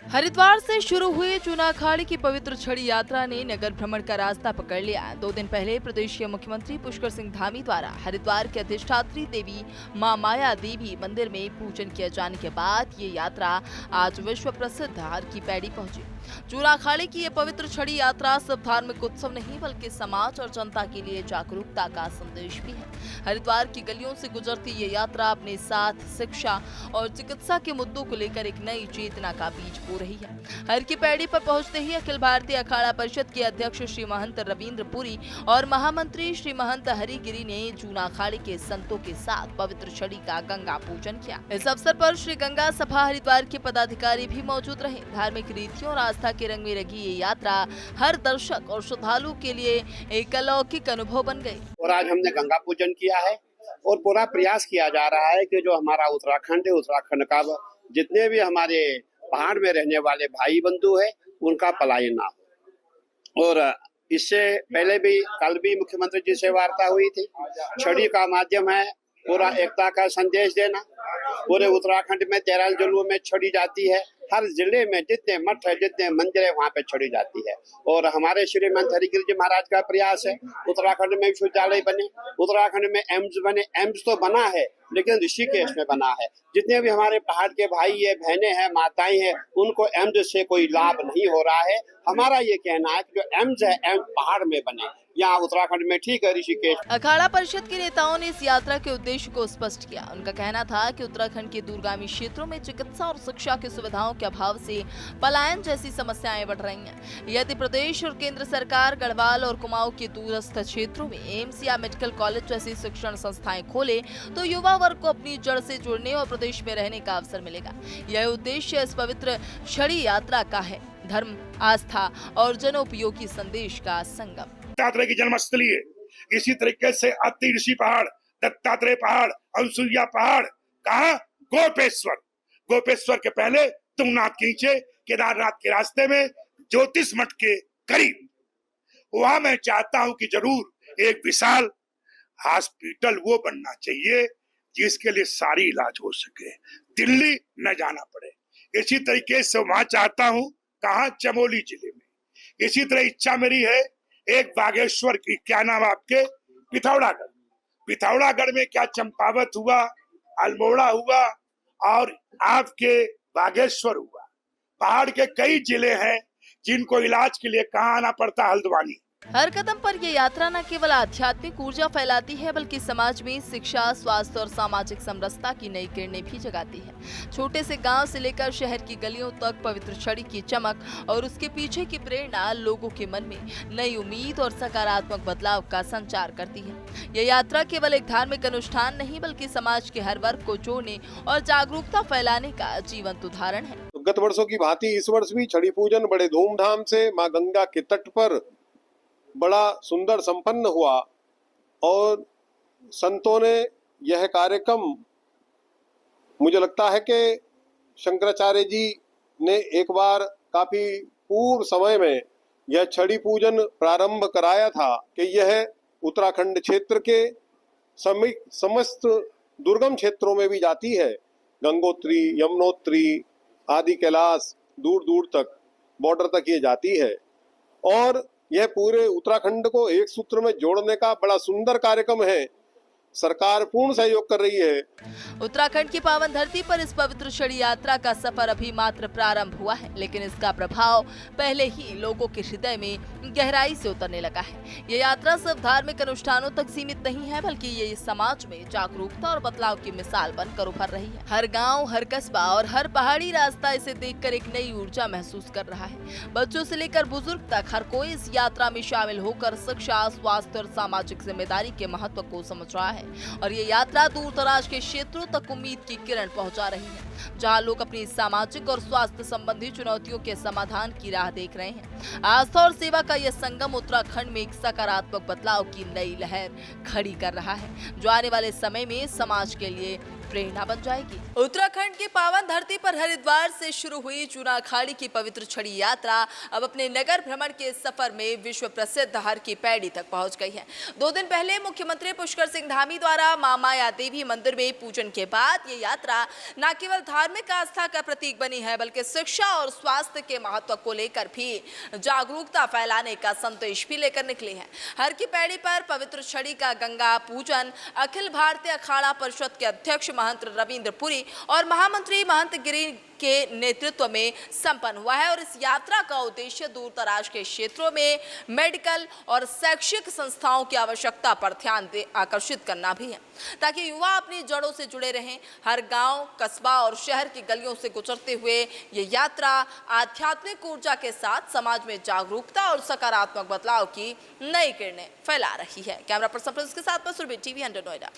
हरिद्वार से शुरू हुई चूना अखाड़े की पवित्र छड़ी यात्रा ने नगर भ्रमण का रास्ता पकड़ लिया। 2 दिन पहले प्रदेश के मुख्यमंत्री पुष्कर सिंह धामी द्वारा हरिद्वार के अधिष्ठात्री देवी मां माया देवी मंदिर में पूजन किए जाने के बाद ये यात्रा आज विश्व प्रसिद्ध हर की पैड़ी पहुंची। चूना अखाड़े की ये पवित्र छड़ी यात्रा सिर्फ धार्मिक उत्सव नहीं बल्कि समाज और जनता के लिए जागरूकता का संदेश भी है। हरिद्वार की गलियों से गुजरती ये यात्रा अपने साथ शिक्षा और चिकित्सा के मुद्दों को लेकर एक नई चेतना का बीज बो रही है। हर की पैड़ी पर पहुंचते ही अखिल भारतीय अखाड़ा परिषद के अध्यक्ष श्री महंत रविंद्र पुरी और महामंत्री श्री महंत हरिगिरी ने चूना अखाड़े के संतों के साथ पवित्र छड़ी का गंगा पूजन किया। इस अवसर पर श्री गंगा सभा हरिद्वार के पदाधिकारी भी मौजूद रहे। धार्मिक रीतियों और आस्था के रंग में रंगी ये यात्रा हर दर्शक और श्रद्धालु के लिए एक अलौकिक अनुभव बन गई। और आज हमने गंगा पूजन किया है और पूरा प्रयास किया जा रहा है कि जो हमारा उत्तराखंड है, उत्तराखंड का जितने भी हमारे पहाड़ में रहने वाले भाई बंधु है उनका पलायन ना हो। और इससे पहले भी कल भी मुख्यमंत्री जी से वार्ता हुई थी। छड़ी का माध्यम है पूरा एकता का संदेश देना। पूरे उत्तराखंड में 13 जिलों में छड़ी जाती है। हर जिले में जितने मठ है, जितने मंदिर है, वहाँ पे छड़ी जाती है। और हमारे श्री महंत हरिगिरी जी महाराज का प्रयास है उत्तराखंड में विश्वविद्यालय बने, उत्तराखंड में एम्स बने। एम्स तो बना है लेकिन ऋषिकेश में बना है। जितने भी हमारे पहाड़ के भाई है, बहनें हैं, माताएं हैं, उनको एम्स से कोई लाभ नहीं हो रहा है। हमारा ये कहना है कि जो एम्स है एम्स पहाड़ में बने। यहाँ उत्तराखंड में ठीक है, ऋषिकेश। अखाड़ा परिषद के नेताओं ने इस यात्रा के उद्देश्य को स्पष्ट किया। उनका कहना था कि उत्तराखंड के दूरगामी क्षेत्रों में चिकित्सा और शिक्षा की सुविधाओं के अभाव से पलायन जैसी समस्याएं बढ़ रही हैं। यदि प्रदेश और केंद्र सरकार गढ़वाल और कुमाऊं के दूरस्थ क्षेत्रों में एम्स या मेडिकल कॉलेज जैसी शिक्षण संस्थाएं खोले तो युवा वर्ग को अपनी जड़ से जुड़ने और प्रदेश में रहने का अवसर मिलेगा। यह उद्देश्य इस पवित्र छड़ी यात्रा का है। धर्म, आस्था और जनोपयोगी संदेश का संगम। दत्तात्रेय की जन्मस्थली है। इसी तरीके से अति ऋषि पहाड़, दत्तात्रेय पहाड़, अनसुईया पहाड़, कहा गोपेश्वर। गोपेश्वर के पहले तुंगनाथ के नीचे केदारनाथ के रास्ते में ज्योतिष मठ के करीब, वहां मैं चाहता हूं कि जरूर एक विशाल हॉस्पिटल वो बनना चाहिए जिसके लिए सारी इलाज हो सके, दिल्ली न जाना पड़े। इसी तरीके से वहां चाहता हूं, कहा चमोली जिले में। इसी तरह इच्छा मेरी है एक बागेश्वर की, क्या नाम आपके, पिथौरागढ़। पिथौरागढ़ में क्या चंपावत हुआ, अल्मोड़ा हुआ और आपके बागेश्वर हुआ। पहाड़ के कई जिले हैं जिनको इलाज के लिए कहाँ आना पड़ता, हल्द्वानी। हर कदम पर ये यात्रा न केवल आध्यात्मिक ऊर्जा फैलाती है बल्कि समाज में शिक्षा, स्वास्थ्य और सामाजिक समरसता की नई किरणें भी जगाती है। छोटे से गांव से लेकर शहर की गलियों तक पवित्र छड़ी की चमक और उसके पीछे की प्रेरणा लोगों के मन में नई उम्मीद और सकारात्मक बदलाव का संचार करती है। ये यात्रा केवल एक धार्मिक अनुष्ठान नहीं बल्कि समाज के हर वर्ग को जोड़ने और जागरूकता फैलाने का जीवंत उदाहरण है। गत वर्षों की भांति इस वर्ष भी छड़ी पूजन बड़े धूमधाम से मां गंगा के तट पर बड़ा सुंदर संपन्न हुआ और संतों ने यह कार्यक्रम, मुझे लगता है कि शंकराचार्य जी ने एक बार काफी पूर्व समय में यह छड़ी पूजन प्रारंभ कराया था कि यह उत्तराखंड क्षेत्र के समस्त दुर्गम क्षेत्रों में भी जाती है। गंगोत्री, यमुनोत्री आदि कैलाश दूर दूर तक, बॉर्डर तक ये जाती है और यह पूरे उत्तराखंड को एक सूत्र में जोड़ने का बड़ा सुंदर कार्यक्रम है। सरकार पूर्ण सहयोग कर रही है। उत्तराखंड की पावन धरती पर इस पवित्र छड़ी यात्रा का सफर अभी मात्र प्रारंभ हुआ है, लेकिन इसका प्रभाव पहले ही लोगों के हृदय में गहराई से उतरने लगा है। ये यात्रा सिर्फ धार्मिक अनुष्ठानों तक सीमित नहीं है बल्कि ये समाज में जागरूकता और बदलाव की मिसाल बनकर उभर रही है। हर गाँव, हर कस्बा और हर पहाड़ी रास्ता इसे देखकर एक नई ऊर्जा महसूस कर रहा है। बच्चों से लेकर बुजुर्ग तक हर कोई इस यात्रा में शामिल होकर शिक्षा, स्वास्थ्य और सामाजिक जिम्मेदारी के महत्व को समझ रहा है। और ये यात्रा दूर दराज के क्षेत्रों तक उम्मीद की किरण पहुंचा रही है, जहां लोग अपनी सामाजिक और स्वास्थ्य संबंधी चुनौतियों के समाधान की राह देख रहे हैं। आस्था और सेवा का यह संगम उत्तराखंड में एक सकारात्मक बदलाव की नई लहर खड़ी कर रहा है, जो आने वाले समय में समाज के लिए प्रेरणा बन जाएगी। उत्तराखंड की पावन धरती पर हरिद्वार से शुरू हुई चूना अखाड़ी की पवित्र छड़ी यात्रा अब अपने नगर भ्रमण के सफर में विश्व प्रसिद्ध हर की पैड़ी तक पहुंच गई है। 2 दिन पहले मुख्यमंत्री पुष्कर सिंह धामी द्वारा मां माया देवी मंदिर में पूजन के बाद ये यात्रा न केवल धार्मिक आस्था का प्रतीक बनी है, बल्कि शिक्षा और स्वास्थ्य के महत्व को लेकर भी जागरूकता फैलाने का संदेश भी लेकर निकली है। हर की पैड़ी पर पवित्र छड़ी का गंगा पूजन अखिल भारतीय अखाड़ा परिषद के अध्यक्ष महंत रविंद्र पुरी और महामंत्री महंत गिरी के नेतृत्व में संपन्न हुआ है और इस यात्रा का उद्देश्य दूर दराज के क्षेत्रों में मेडिकल और शैक्षिक संस्थाओं की आवश्यकता पर ध्यान आकर्षित करना भी है, ताकि युवा अपनी जड़ों से जुड़े रहें। हर गांव, कस्बा और शहर की गलियों से गुजरते हुए ये यात्रा आध्यात्मिक ऊर्जा के साथ समाज में जागरूकता और सकारात्मक बदलाव की नई किरणें फैला रही है। कैमरा पर्सन के साथ मैं सुरभि, टीवी 100 नोएडा।